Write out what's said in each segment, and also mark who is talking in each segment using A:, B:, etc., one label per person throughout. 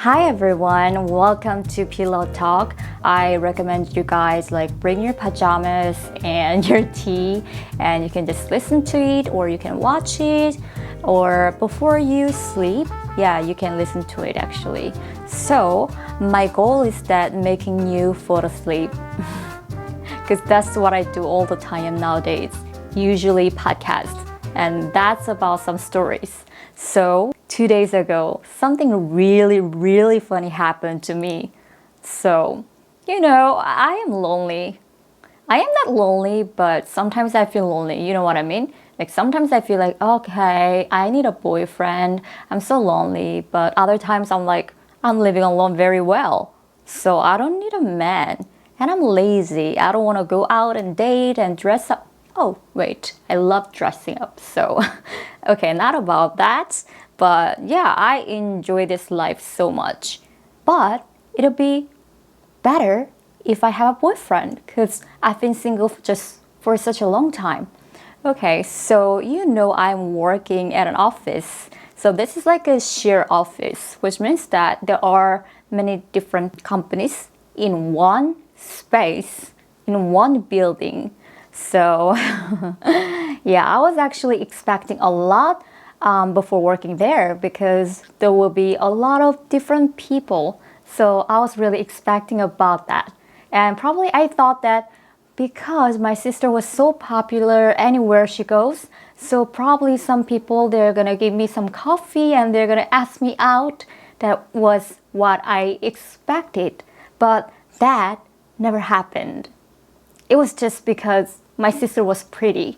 A: Hi everyone, welcome to Pillow Talk. I recommend you guys bring your pajamas and your tea and you can just listen to it or you can watch it or before you sleep, you can listen to it actually. So my goal is that making you fall asleep because that's what I do all the time nowadays, usually podcasts, and that's about some stories. So 2 days ago, something really funny happened to me. So, I am lonely. I am not lonely, but sometimes I feel lonely. You know what I mean? Sometimes I feel like, okay, I need a boyfriend. I'm so lonely. But other times I'm living alone very well. So I don't need a man. And I'm lazy. I don't want to go out and date and dress up. Oh, wait, I love dressing up. So, okay, not about that. But yeah, I enjoy this life so much. But it'll be better if I have a boyfriend because I've been single just for such a long time. Okay, so I'm working at an office. So this is like a share office, which means that there are many different companies in one space, in one building. So yeah, I was actually expecting a lot before working there because there will be a lot of different people. So I was really expecting about that. And probably I thought that because my sister was so popular anywhere she goes, so probably some people, they're gonna give me some coffee and they're gonna ask me out. That was what I expected. But that never happened. It was just because my sister was pretty.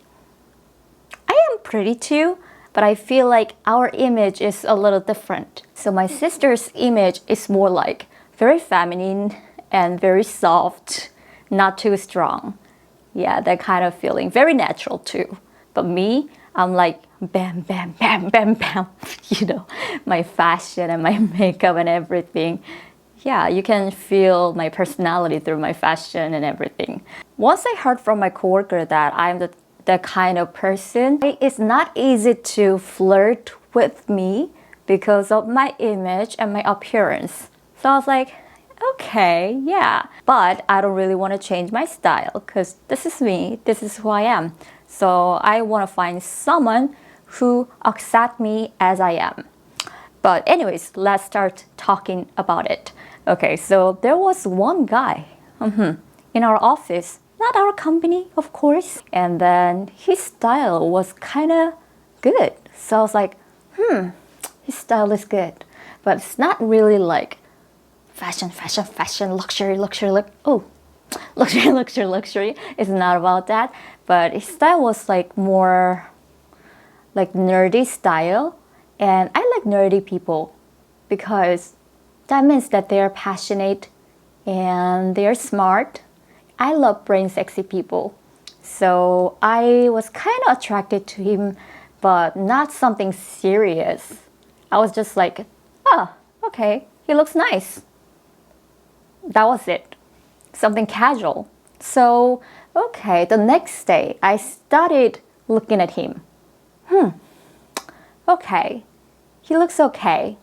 A: I am pretty too, but I feel like our image is a little different. So my sister's image is more like very feminine and very soft, not too strong. Yeah, that kind of feeling. Very natural too. But me, I'm like bam, bam, bam, bam, bam. My fashion and my makeup and everything. Yeah, you can feel my personality through my fashion and everything. Once I heard from my coworker that I'm the kind of person, it's not easy to flirt with me because of my image and my appearance. So I was like, okay, yeah. But I don't really want to change my style because this is me, this is who I am. So I want to find someone who accepts me as I am. But anyways, let's start talking about it. Okay, so there was one guy in our office, not our company, of course. And then his style was kind of good. So I was like, his style is good. But it's not really like fashion, luxury, luxury. It's not about that. But his style was like more like nerdy style. And I like nerdy people because that means that they're passionate and they're smart. I love brain sexy people. So I was kind of attracted to him, but not something serious. I was just like, oh, okay, he looks nice. That was it. Something casual. So, okay, the next day I started looking at him. Okay, he looks okay.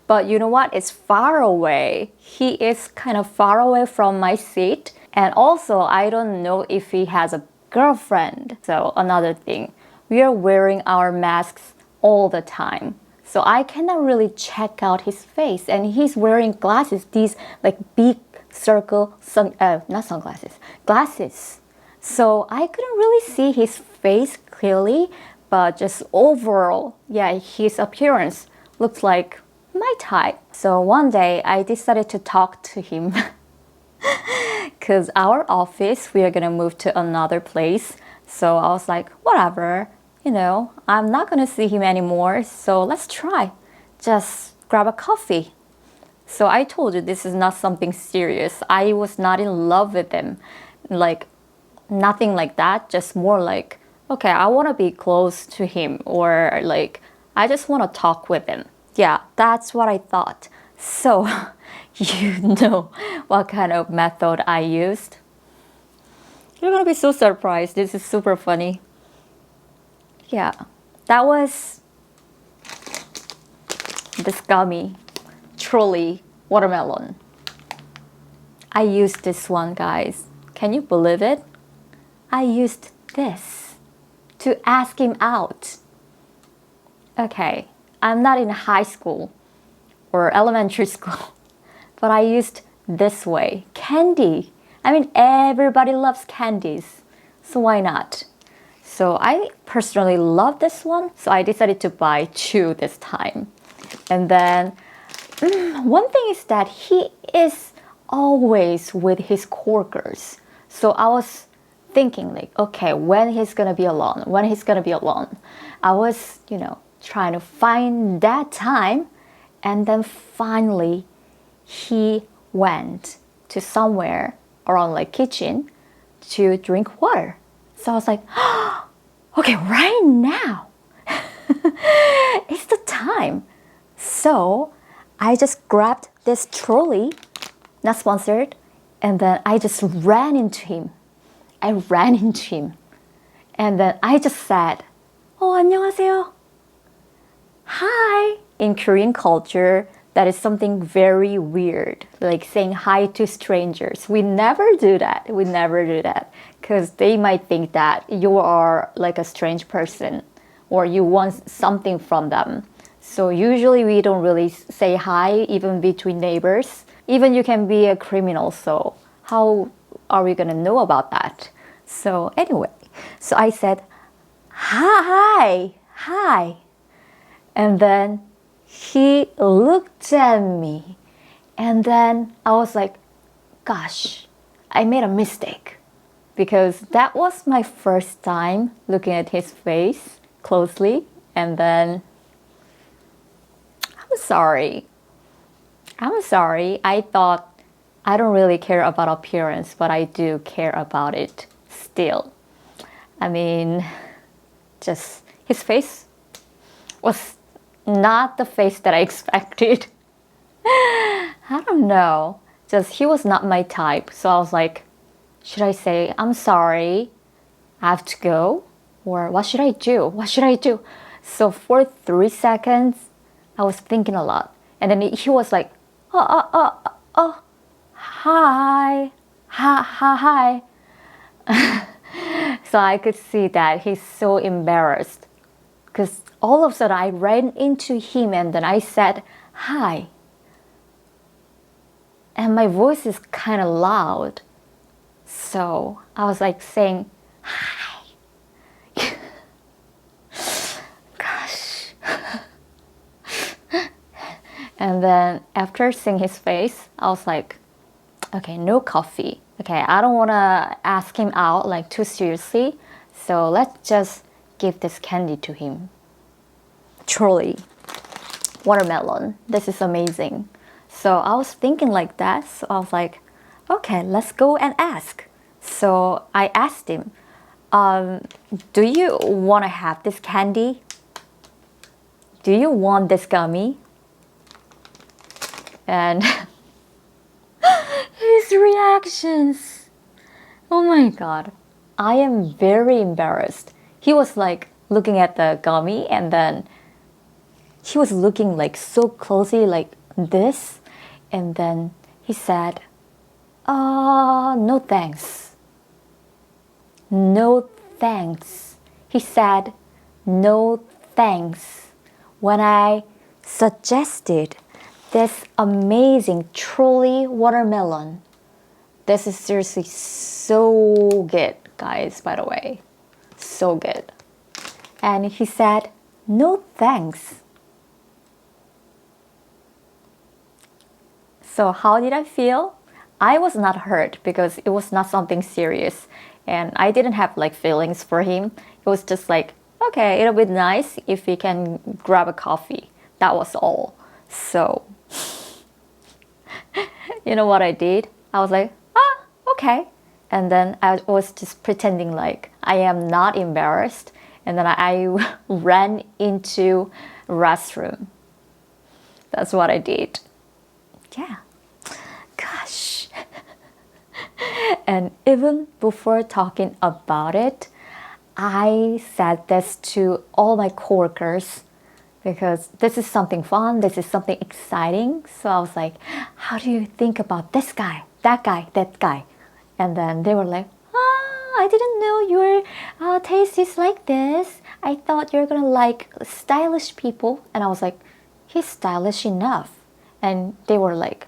A: But you know what? It's far away. He is kind of far away from my seat. And also, I don't know if he has a girlfriend. So another thing, we are wearing our masks all the time. So I cannot really check out his face. And he's wearing glasses, these like big circle, not sunglasses, glasses. So I couldn't really see his face clearly, but just overall, his appearance looks like my type. So one day I decided to talk to him because our office, we are gonna move to another place. So I was like, whatever, I'm not gonna see him anymore. So let's try. Just grab a coffee. So I told you this is not something serious. I was not in love with him. Like nothing like that. Just more like, okay, I wanna be close to him or like I just wanna talk with him. Yeah, that's what I thought. So, you know what kind of method I used? You're gonna be so surprised. This is super funny. Yeah, that was this gummy. Truly watermelon. I used this one, guys. Can you believe it? I used this to ask him out. Okay, I'm not in high school or elementary school, but I used this way. Candy. I mean, everybody loves candies, so why not? So I personally love this one, so I decided to buy two this time. And then one thing is that he is always with his coworkers. So I was thinking like, okay, when he's gonna be alone, when he's gonna be alone. I was, trying to find that time, and then finally he went to somewhere around like kitchen to drink water. So I was like, okay, right now it's the time. So I just grabbed this trolley, not sponsored, and then I just ran into him. And then I just said, 안녕하세요. Hi. In Korean culture, that is something very weird, like saying hi to strangers. We never do that. Because they might think that you are like a strange person or you want something from them. So usually we don't really say hi even between neighbors. Even you can be a criminal, so how are we gonna know about that? So anyway, so I said, hi. And then he looked at me, and then I was like, gosh, I made a mistake. Because that was my first time looking at his face closely, and then I'm sorry. I thought I don't really care about appearance, but I do care about it still. I mean, just his face was not the face that I expected. I don't know. Just he was not my type. So I was like, should I say, I'm sorry, I have to go? Or what should I do? So for 3 seconds, I was thinking a lot. And then he was like, hi. So I could see that he's so embarrassed. Because all of a sudden I ran into him and then I said, hi. And my voice is kind of loud. So I was like saying, hi. Gosh. And then after seeing his face, I was like, okay, no coffee. Okay, I don't want to ask him out like too seriously. So let's just give this candy to him. Truly, watermelon. This is amazing. So I was thinking like that. So I was like, okay, let's go and ask. So I asked him, do you want to have this candy? Do you want this gummy? And his reactions. Oh my God. I am very embarrassed. He was like looking at the gummy and then he was looking like so closely like this. And then he said, no thanks. No thanks. He said, no thanks. When I suggested this amazing truly watermelon. This is seriously so good, guys, by the way. So good. And he said, no thanks. So how did I feel? I was not hurt because it was not something serious. And I didn't have like feelings for him. It was just like, okay, it'll be nice if we can grab a coffee. That was all. So, you know what I did? I was like, okay. And then I was just pretending like I am not embarrassed. And then I ran into restroom. That's what I did. Yeah. Gosh. And even before talking about it, I said this to all my coworkers because this is something fun, this is something exciting. So I was like, how do you think about this guy, that guy, that guy? And then they were like, I didn't know your taste is like this. I thought you're gonna like stylish people. And I was like, he's stylish enough. And they were like,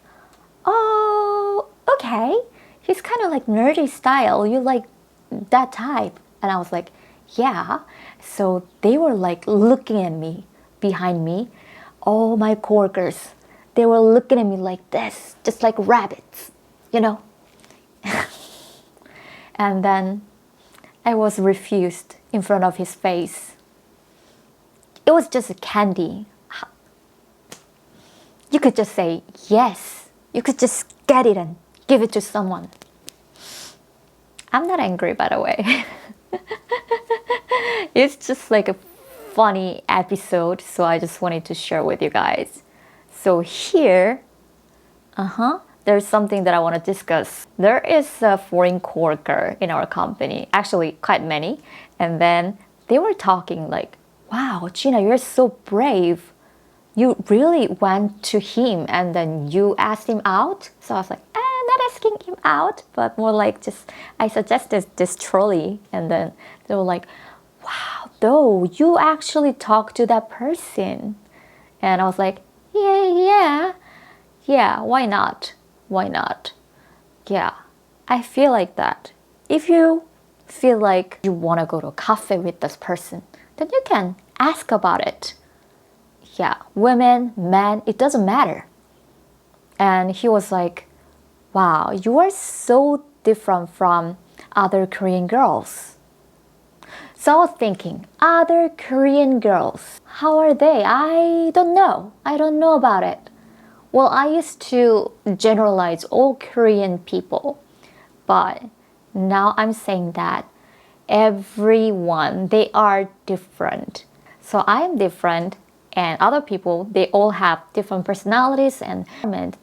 A: oh, okay. He's kind of like nerdy style. You like that type? And I was like, yeah. So they were like looking at me behind me. All my coworkers, they were looking at me like this, just like rabbits, you know? And then I was refused in front of his face. It was just a candy. You could just say yes. You could just get it and give it to someone. I'm not angry, by the way. It's just like a funny episode, so I just wanted to share with you guys. So here, there's something that I want to discuss. There is a foreign coworker in our company, actually quite many, and then they were talking like, wow, Gina, you're so brave. You really went to him and then you asked him out? So I was like, not asking him out, but more like just, I suggested this trolley, and then they were like, wow, though, you actually talked to that person. And I was like, yeah, why not? Why not? Yeah, I feel like that. If you feel like you want to go to a cafe with this person, then you can ask about it. Yeah, women, men, it doesn't matter. And he was like, wow, you are so different from other Korean girls. So I was thinking, other Korean girls, how are they? I don't know. I don't know about it. Well, I used to generalize all Korean people, but now I'm saying that everyone, they are different. So I'm different, and other people, they all have different personalities and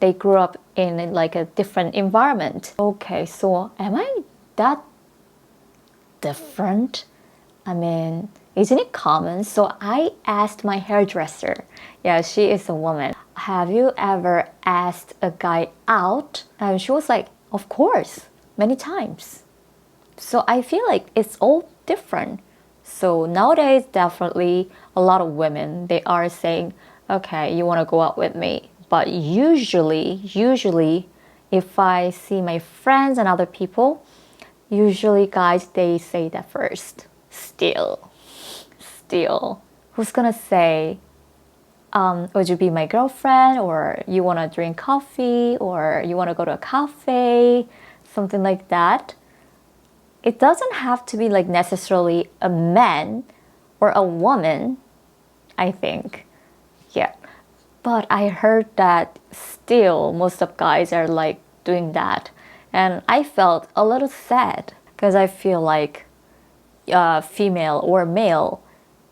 A: they grew up in like a different environment. Okay, so am I that different? I mean, isn't it common? So I asked my hairdresser. Yeah, she is a woman. Have you ever asked a guy out? And she was like, of course, many times. So I feel like it's all different. So nowadays, definitely a lot of women, they are saying, okay, you want to go out with me. But usually, if I see my friends and other people, usually guys, they say that first. Still. Who's gonna say, would you be my girlfriend, or you want to drink coffee, or you want to go to a cafe, something like that. It doesn't have to be like necessarily a man or a woman, I think. Yeah. But I heard that still most of guys are like doing that. And I felt a little sad because I feel like female or male,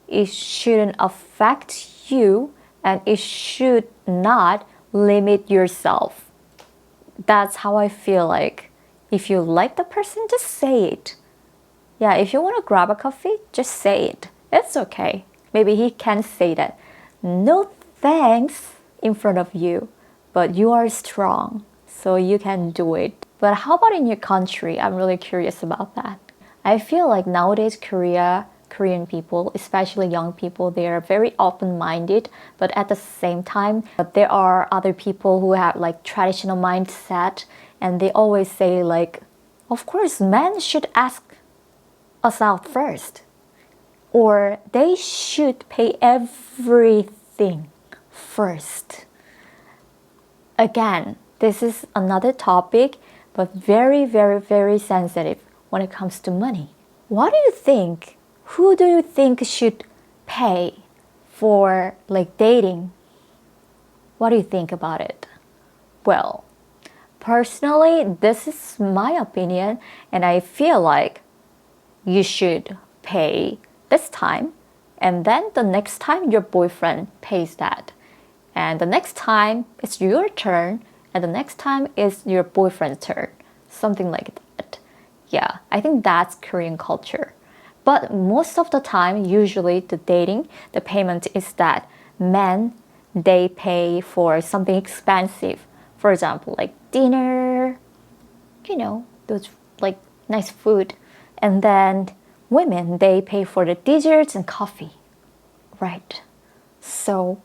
A: it shouldn't affect you and it should not limit yourself. That's how I feel like. If you like the person, just say it. Yeah, if you want to grab a coffee, just say it. It's okay. Maybe he can say that, no thanks, in front of you, but you are strong, so you can do it. But how about in your country? I'm really curious about that. I feel like nowadays Korean people, especially young people, they are very open-minded, but at the same time, there are other people who have like traditional mindset, and they always say like, of course, men should ask us out first, or they should pay everything first. Again, this is another topic, but very, very, very sensitive when it comes to money. What do you think? Who do you think should pay for like dating? What do you think about it? Well, personally, this is my opinion, and I feel like you should pay this time, and then the next time your boyfriend pays that, and the next time it's your turn, and the next time is your boyfriend's turn, something like that. Yeah, I think that's Korean culture. But most of the time, usually the dating, the payment is that men, they pay for something expensive. For example, like dinner, those like nice food. And then women, they pay for the desserts and coffee. Right. So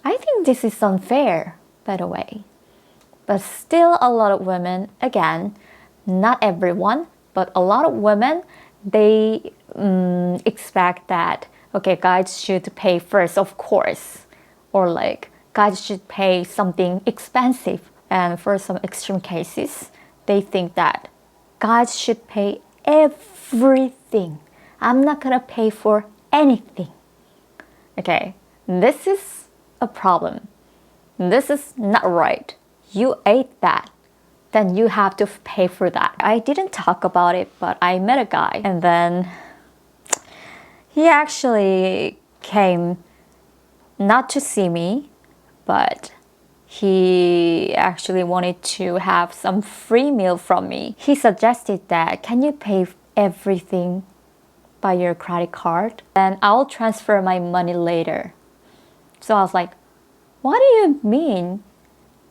A: I think this is unfair, by the way. But still a lot of women, again, not everyone, but a lot of women, they expect that, okay, guys should pay first, of course. Or like, guys should pay something expensive. And for some extreme cases, they think that guys should pay everything. I'm not gonna pay for anything. Okay, this is a problem. This is not right. You ate that, then you have to pay for that. I didn't talk about it, but I met a guy, and then he actually came not to see me, but he actually wanted to have some free meal from me. He suggested that, can you pay everything by your credit card? Then I'll transfer my money later. So I was like, what do you mean?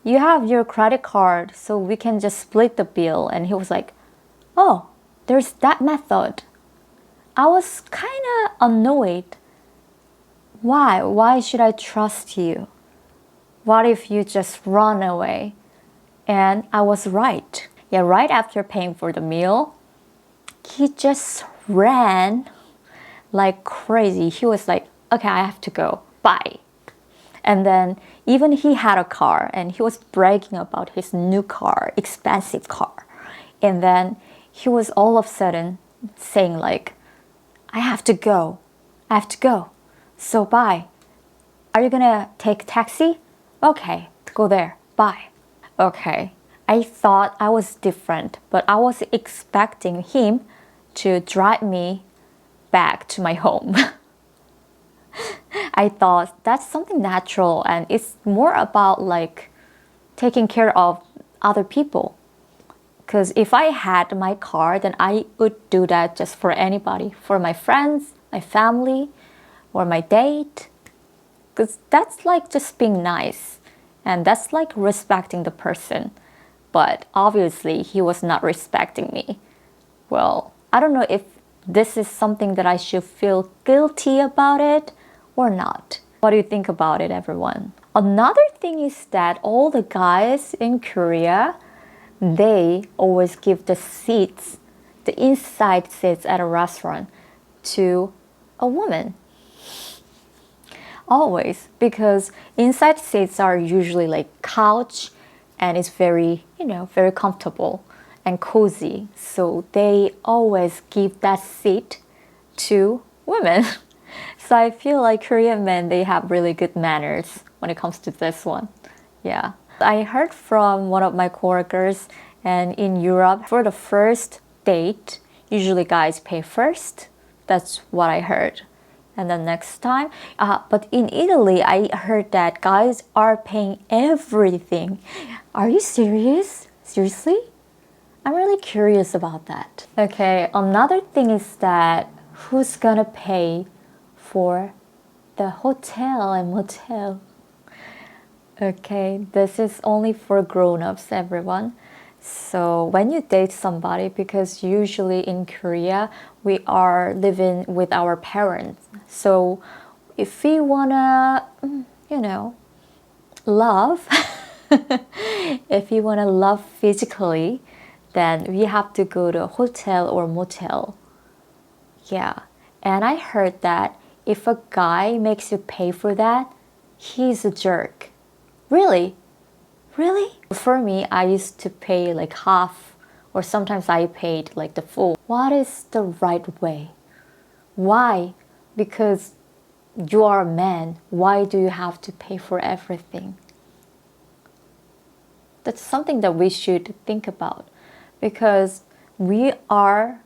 A: You have your credit card, so we can just split the bill. And he was like, oh, there's that method. I was kind of annoyed. Why? Why should I trust you? What if you just run away? And I was right. Yeah, right after paying for the meal, he just ran like crazy. He was like, okay, I have to go. Bye. And then even he had a car and he was bragging about his new car, expensive car. And then he was all of a sudden saying like, I have to go. I have to go. So bye. Are you gonna take taxi? Okay, go there. Bye. Okay. I thought I was different, but I was expecting him to drive me back to my home. I thought that's something natural and it's more about like taking care of other people. Because if I had my car, then I would do that just for anybody, for my friends, my family, or my date. Because that's like just being nice and that's like respecting the person. But obviously he was not respecting me. Well, I don't know if this is something that I should feel guilty about it or not. What do you think about it, everyone? Another thing is that all the guys in Korea, they always give the seats, the inside seats at a restaurant to a woman. Always, because inside seats are usually like couch and it's very, very comfortable and cozy. So they always give that seat to women. So I feel like Korean men, they have really good manners when it comes to this one. Yeah. I heard from one of my coworkers, and in Europe, for the first date, usually guys pay first. That's what I heard. And then next time, but in Italy, I heard that guys are paying everything. Are you serious? Seriously? I'm really curious about that. Okay, another thing is that who's gonna pay for the hotel and motel? Okay, this is only for grown-ups, everyone. So when you date somebody, because usually in Korea, we are living with our parents. So if we wanna, love, if you wanna love physically, then we have to go to a hotel or motel. Yeah, and I heard that if a guy makes you pay for that, he's a jerk. Really? Really? For me, I used to pay like half, or sometimes I paid like the full. What is the right way? Why? Because you are a man. Why do you have to pay for everything? That's something that we should think about, because we are,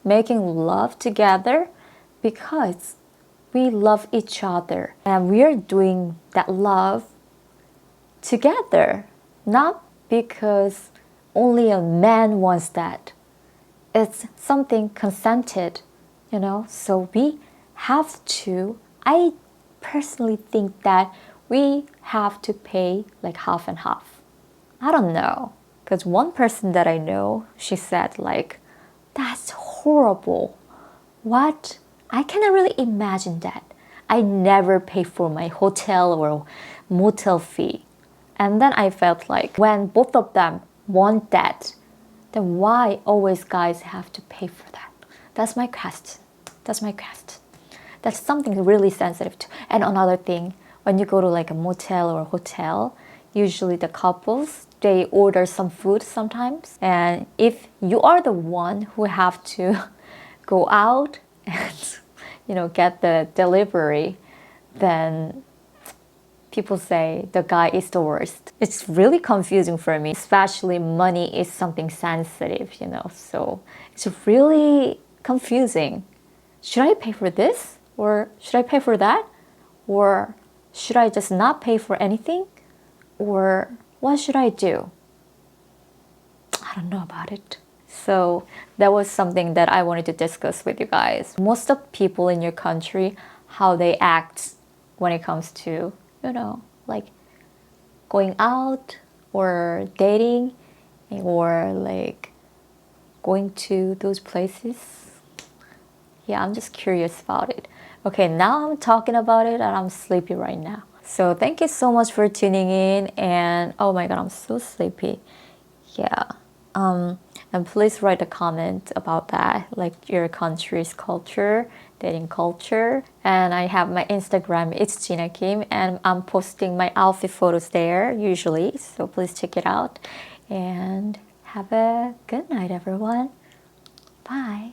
A: making love together because we love each other and we are doing that love together, not because only a man wants that. It's something consented, so we have to, I personally think that we have to pay like half and half. I don't know. Because one person that I know, she said like, that's horrible. What? I cannot really imagine that. I never pay for my hotel or motel fee. And then I felt like when both of them want that, then why always guys have to pay for that? That's my question. That's my question. That's something really sensitive to. And another thing, when you go to like a motel or a hotel, usually the couples, they order some food sometimes. And if you are the one who have to go out and get the delivery, then people say the guy is the worst. It's really confusing for me, especially money is something sensitive, so it's really confusing. Should I pay for this? Or should I pay for that? Or should I just not pay for anything? Or what should I do? I don't know about it. So that was something that I wanted to discuss with you guys. Most of people in your country, how they act when it comes to, like going out or dating or like going to those places. Yeah, I'm just curious about it. Okay, now I'm talking about it and I'm sleepy right now. So thank you so much for tuning in, and oh my god, I'm so sleepy. Yeah. And please write a comment about that, like your country's culture, dating culture. And I have my Instagram, it's Gina Kim, and I'm posting my outfit photos there usually. So please check it out. And have a good night, everyone. Bye.